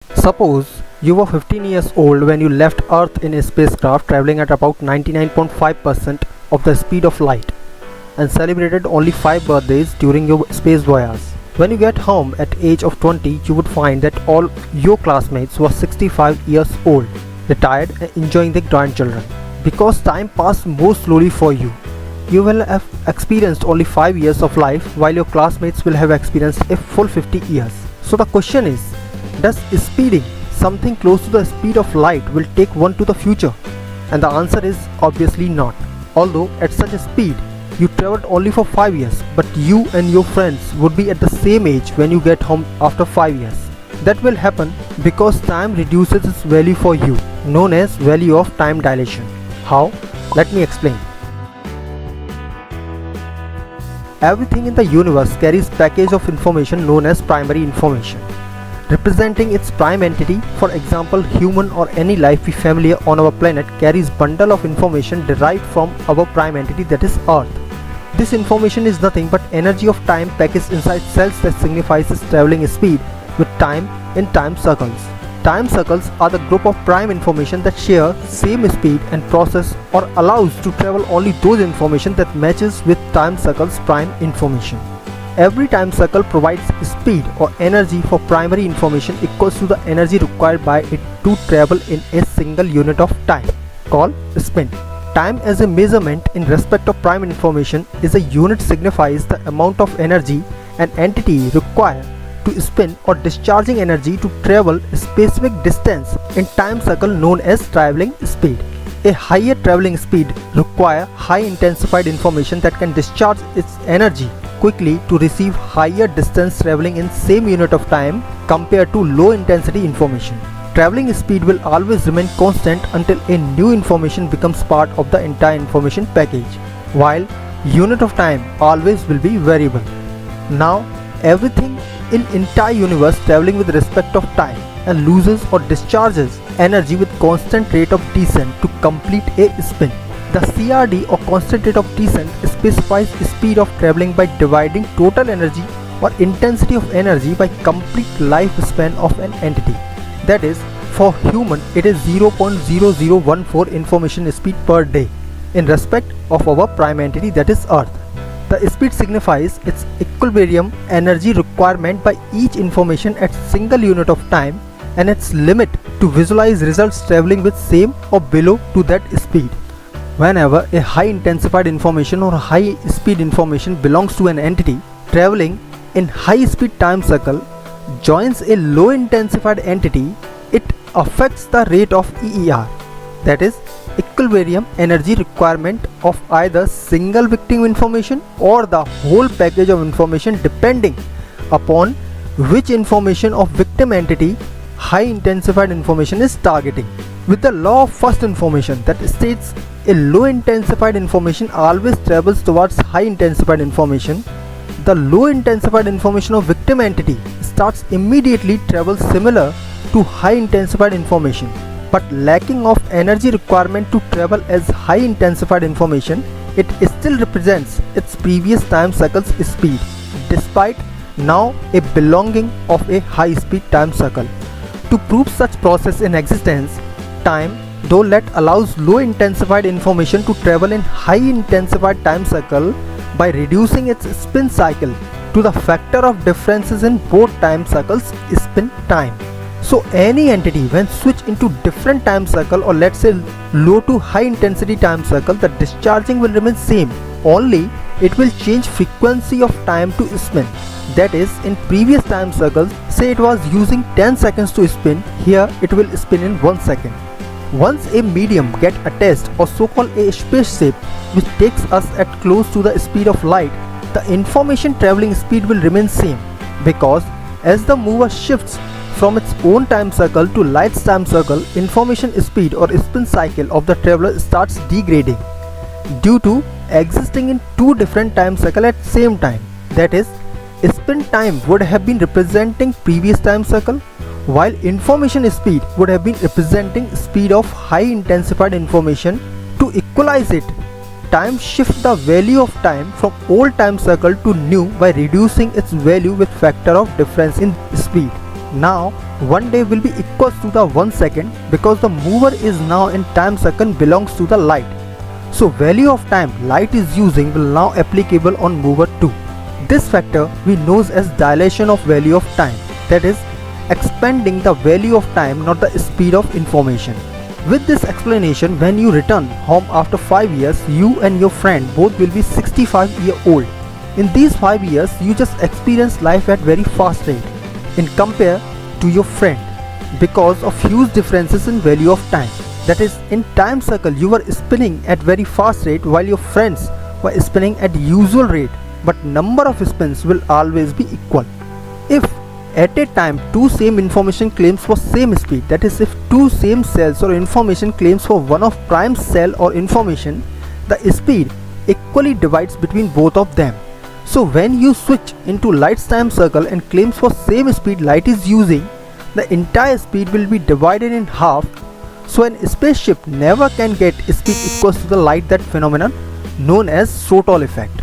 Suppose you were 15 years old when you left Earth in a spacecraft traveling at about 99.5% of the speed of light and celebrated only 5 birthdays during your space voyage. When you get home at age of 20, you would find that all your classmates were 65 years old, retired and enjoying their grandchildren. Because time passed more slowly for you, you will have experienced only 5 years of life while your classmates will have experienced a full 50 years. So the question is, does speeding something close to the speed of light will take one to the future? And the answer is obviously not. Although at such a speed, you traveled only for 5 years, but you and your friends would be at the same age when you get home after 5 years. That will happen because time reduces its value for you, known as value of time dilation. How? Let me explain. Everything in the universe carries package of information known as primary information, representing its prime entity. For example, human or any life familiar on our planet carries bundle of information derived from our prime entity, that is Earth. This information is nothing but energy of time packaged inside cells that signifies its traveling speed with time in time circles. Time circles are the group of prime information that share same speed and process or allows to travel only those information that matches with time circles prime information. Every time circle provides speed or energy for primary information equals to the energy required by it to travel in a single unit of time, called spin. Time as a measurement in respect of prime information is a unit signifies the amount of energy an entity requires to spin or discharging energy to travel a specific distance in time circle known as traveling speed. A higher traveling speed requires high intensified information that can discharge its energy quickly to receive higher distance traveling in same unit of time compared to low intensity information. Traveling speed will always remain constant until a new information becomes part of the entire information package, while unit of time always will be variable. Now, everything in entire universe traveling with respect of time and loses or discharges energy with constant rate of descent to complete a spin. The CRD or constant rate of descent specifies speed of traveling by dividing total energy or intensity of energy by complete lifespan of an entity. That is, for human it is 0.0014 information speed per day in respect of our prime entity, that is Earth. The speed signifies its equilibrium energy requirement by each information at single unit of time and its limit to visualize results traveling with same or below to that speed. Whenever a high intensified information or high speed information belongs to an entity traveling in high speed time circle joins a low intensified entity, it affects the rate of EER, that is equilibrium energy requirement of either single victim information or the whole package of information depending upon which information of victim entity high intensified information is targeting. With the law of first information that states a low intensified information always travels towards high intensified information, the low intensified information of victim entity starts immediately travels similar to high intensified information, but lacking of energy requirement to travel as high intensified information, it still represents its previous time circle's speed, despite now a belonging of a high speed time circle. To prove such process in existence, time though let allows low intensified information to travel in high intensified time circle by reducing its spin cycle to the factor of differences in both time circles spin time. So any entity when switched into different time circle, or let's say low to high intensity time circle, the discharging will remain same, only it will change frequency of time to spin. That is, in previous time circles, say it was using 10 seconds to spin, here it will spin in 1 second. Once a medium get attached or so-called a spaceship which takes us at close to the speed of light, the information traveling speed will remain same, because as the mover shifts from its own time circle to light's time circle, information speed or spin cycle of the traveler starts degrading due to existing in two different time cycles at same time. That is, spin time would have been representing previous time circle, while information speed would have been representing speed of high intensified information. To equalize it, time shifts the value of time from old time circle to new by reducing its value with factor of difference in speed. Now 1 day will be equals to the 1 second because the mover is now in time second belongs to the light. So value of time light is using will now applicable on mover 2. This factor we knows as dilation of value of time, that is expanding the value of time, not the speed of information. With this explanation, when you return home after 5 years, you and your friend both will be 65-year-old. In these 5 years, you just experience life at very fast rate in compare to your friend because of huge differences in value of time. That is, in time circle you were spinning at very fast rate while your friends were spinning at usual rate, but number of spins will always be equal. If at a time two same information claims for same speed, that is if two same cells or information claims for one of prime cell or information, the speed equally divides between both of them. So when you switch into light's time circle and claims for same speed light is using, the entire speed will be divided in half. So an spaceship never can get speed equals to the light, that phenomenon known as Sotol effect.